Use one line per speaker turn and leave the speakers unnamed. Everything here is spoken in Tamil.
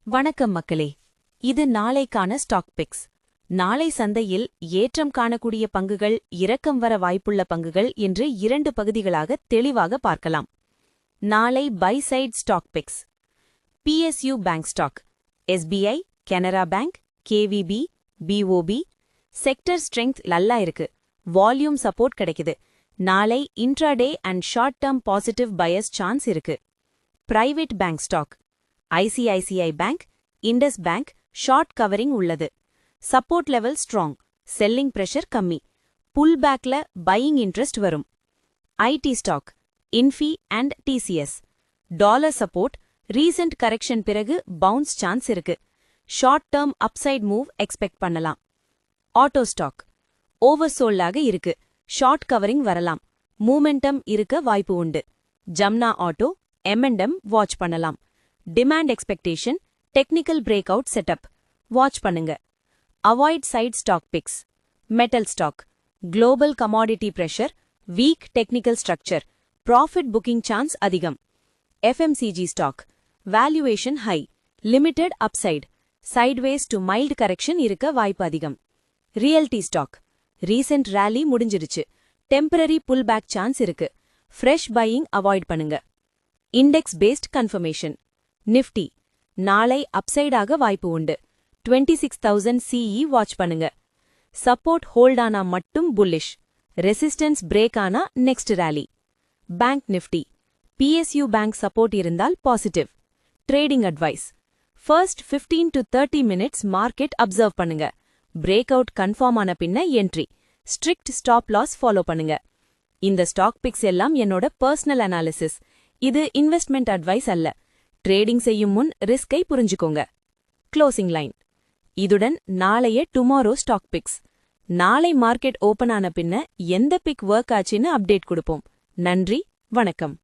வணக்கம் மக்களே, இது நாளைக்கான ஸ்டாக் பிக்ஸ். நாளை சந்தையில் ஏற்றம் காணக்கூடிய பங்குகள், இறக்கம் வர வாய்ப்புள்ள பங்குகள் என்று 2 பகுதிகளாக தெளிவாக பார்க்கலாம். நாளை buy side stock picks. PSU bank stock, SBI, Canara bank, KVB, BOB. Sector strength நல்லா இருக்கு, வால்யூம் சப்போர்ட் கிடைக்குது. நாளை intraday and short term positive bias chance இருக்கு. Private bank stock, ICICI bank, Indus bank short covering உள்ளது. Support level strong, selling pressure கம்மி. புல் பேக்ல பையிங் இன்ட்ரெஸ்ட் வரும். IT stock, Infy and TCS. Dollar support, recent correction பிறகு பவுன்ஸ் சான்ஸ் இருக்கு. Short term upside move expect பண்ணலாம். ஆட்டோ ஸ்டாக், ஓவர்சோல்டாக இருக்கு, ஷார்ட் கவரிங் வரலாம். மூமெண்டம் இருக்க வாய்ப்பு உண்டு. ஜம்னா ஆட்டோ, M&M வாட்ச் பண்ணலாம். Demand expectation, technical break out setup watch பண்ணுங்க. Avoid side stock picks. Metal stock, global commodity pressure, weak technical structure, profit booking chance அதிகம். FMCG stock, valuation high, limited upside, sideways to mild correction இருக்க வாய்ப்பு அதிகம். ரியல்டி ஸ்டாக், ரீசெண்ட் ரேலி முடிஞ்சிருச்சு, டெம்பரரி புல் பேக் சான்ஸ் இருக்கு, ஃப்ரெஷ் பையிங் அவாய்ட் பண்ணுங்க. Index paste confirmation. நிஃப்டி, நாளை அப்சைடாக வாய்ப்பு உண்டு. 26,000 CE வாட்ச் பண்ணுங்க. சப்போர்ட் ஹோல்ட் ஆனா மட்டும் புல்லிஷ், ரெசிஸ்டன்ஸ் பிரேக் ஆனா next rally. Bank Nifty, PSU bank support இருந்தால் positive. Trading advice: first 15 to 30 minutes market observe பண்ணுங்க. பிரேக் அவுட் கன்ஃபார்ம் ஆன பின்ன entry. Strict stop loss follow பண்ணுங்க. இந்த ஸ்டாக் பிக்ஸ் எல்லாம் என்னோட பர்சனல் அனாலிசிஸ். இது இன்வெஸ்ட்மெண்ட் அட்வைஸ் அல்ல. ட்ரேடிங் செய்யும் முன் ரிஸ்கை புரிஞ்சுக்கோங்க. Closing line. இதுடன் நாளைய டுமாரோ ஸ்டாக் பிக்ஸ். நாளை மார்க்கெட் ஓபன் ஆன பின்ன எந்த பிக் ஒர்க் ஆச்சுன்னு அப்டேட் கொடுப்போம். நன்றி, வணக்கம்.